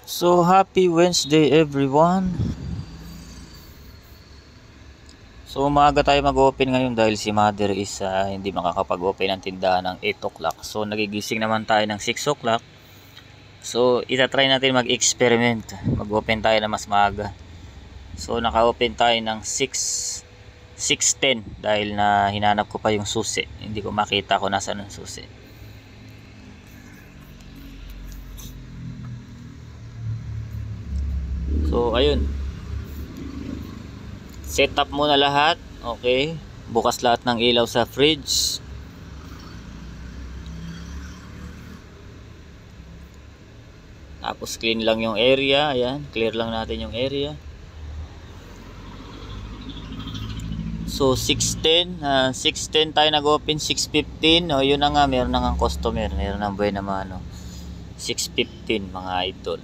So happy Wednesday everyone. So umaga tayo mag-open ngayon dahil si mother is hindi makakapag-open ng tindahan ng 8 o'clock. So nagigising naman tayo ng 6 o'clock. So itatry natin mag-experiment. Mag-open tayo na mas maaga. So naka-open tayo ng 6:10 dahil na hinanap ko pa yung susi. Hindi ko makita kung nasaan ang susi. So ayun. Set up muna lahat. Okay. Bukas lahat ng ilaw sa fridge. Tapos clean lang yung area. Ayan. Clear lang natin yung area. So 6:10. 6:10 tayo nag-open. 6:15. O yun na nga. Meron na nga customer. Meron na buhay naman. 6:15 mga idol.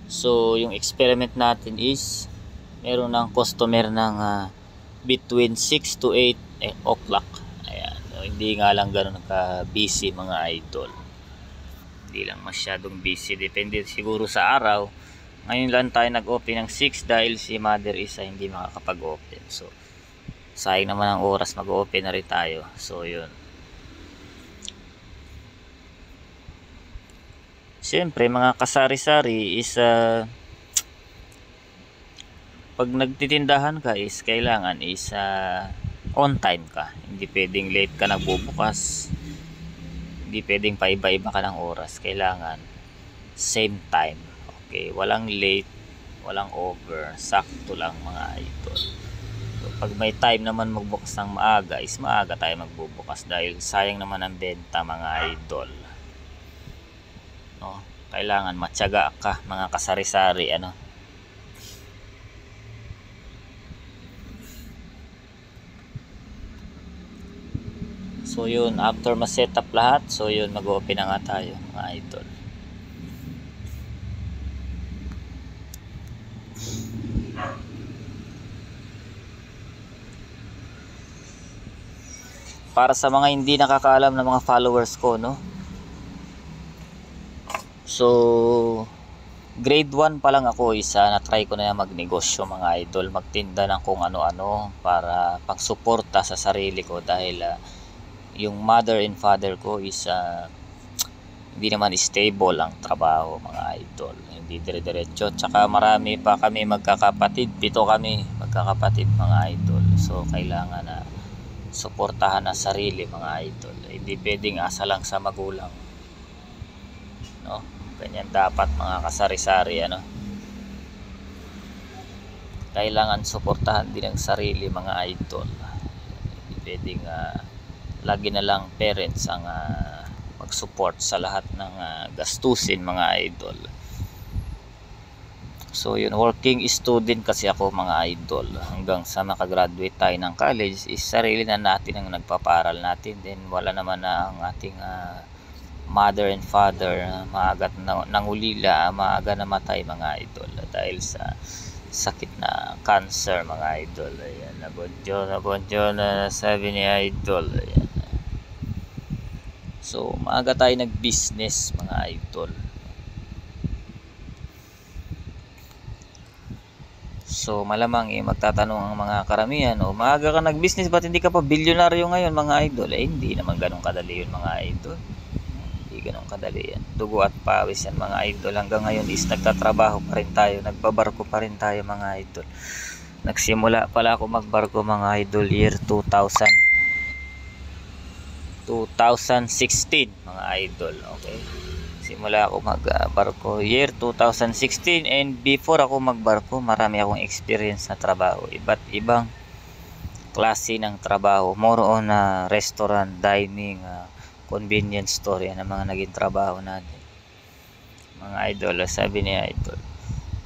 So yung experiment natin is meron ng customer ng between 6 to 8 o'clock. Ayan. So, hindi nga lang ganun ka busy mga idol. Hindi lang masyadong busy. Depende siguro sa araw. Ngayon lang tayo nag-open ng 6 dahil si mother is hindi makakapag-open. So sayang naman ang oras, mag-open na rin tayo. So yun. Siyempre mga kasari-sari is pag nagtitindahan ka is kailangan is on time ka. Hindi pwedeng late ka nagbubukas. Hindi pwedeng paiba-iba ka ng oras. Kailangan same time. Okay, walang late, walang over. Sakto lang mga idol. So, pag may time naman magbukas ng maaga is maaga tayo magbubukas dahil sayang naman ang benta mga idol. No? Kailangan matyaga ka mga kasari-sari ano. So yun, after ma-set up lahat, so yun, mag-open na nga tayo mga idol. Para sa mga hindi nakakaalam ng mga followers ko, no? So grade 1 pa lang ako, na-try ko na magnegosyo mga idol, magtinda ng kung ano-ano para pagsuporta sa sarili ko dahil yung mother and father ko is hindi naman stable ang trabaho mga idol, hindi dire-diretso, tsaka marami pa kami magkakapatid, 7 kami magkakapatid mga idol. So kailangan na suportahan ang sarili mga idol, hindi pwedeng asa lang sa magulang, no? Ganyan dapat mga kasari-sari ano, kailangan suportahan din ang sarili mga idol. Hindi pwedeng lagi na lang parents ang mag-support sa lahat ng gastusin mga idol. So yun, working student kasi ako mga idol, hanggang sa makagraduate tayo ng college is sarili na natin ang nagpaparal natin. Then wala naman na ang ating mother and father maaga nangulila, maaga namatay mga idol dahil sa sakit na cancer mga idol. Ayan, nabondyo na sabi ni idol. Ayan. So maaga tayo nag-business mga idol. So malamang magtatanong ang mga karamihan, maaga ka nag-business, ba't hindi ka pa bilyonaryo ngayon mga idol? Hindi naman ganun kadali yun mga idol. Hindi ganun kadali yan. Dugo at pawis yan mga idol. Hanggang ngayon is nagtatrabaho pa rin tayo, nagbabarko pa rin tayo mga idol. Nagsimula pala ako magbarko mga idol year 2016 mga idol. Okay, simula ako magbarko year 2016, and before ako magbarko marami akong experience na trabaho, iba't ibang klase ng trabaho, more on restaurant, dining, convenience store. Yan ang mga naging trabaho natin mga idol. Sabi ni idol,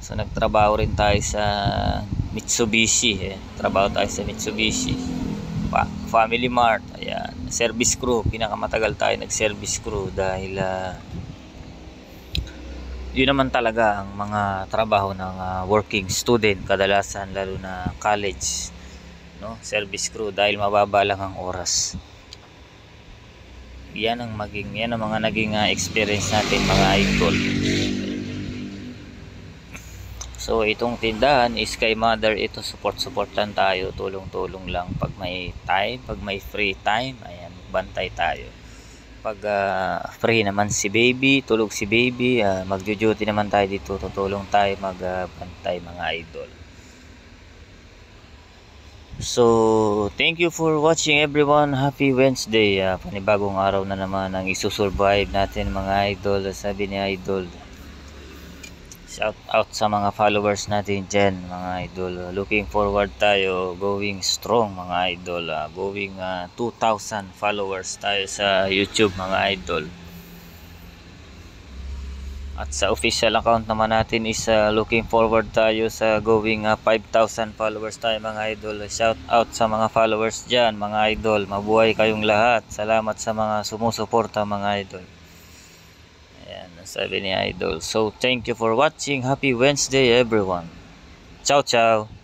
so nagtrabaho rin tayo sa Mitsubishi, trabaho tayo sa Mitsubishi, Family Mart, ayan, service crew, pinakamatagal tayo nag-service crew dahil yun naman talaga ang mga trabaho ng working student kadalasan, lalo na college, no? Service crew dahil mababa lang ang oras. Yan ang mga naging experience natin mga idol. So itong tindahan is kay mother, ito support lang tayo, tulong lang pag may time, pag may free time, ayan, bantay tayo. Pag free naman si baby, tulog si baby, magjo-duty naman tayo dito, tutulong tayo magbantay mga idol. So thank you for watching everyone. Happy Wednesday. Panibagong araw na naman ang isusurvive natin mga idol. Sabi ni idol, shout out sa mga followers natin dyan mga idol. Looking forward tayo, going strong mga idol. Going 2,000 followers tayo sa YouTube mga idol. At sa official account naman natin is looking forward tayo sa going 5,000 followers tayo mga idol. Shout out sa mga followers dyan mga idol. Mabuhay kayong lahat. Salamat sa mga sumusuporta mga idol. Ayan, sabi ni idol. So thank you for watching. Happy Wednesday everyone. Ciao ciao.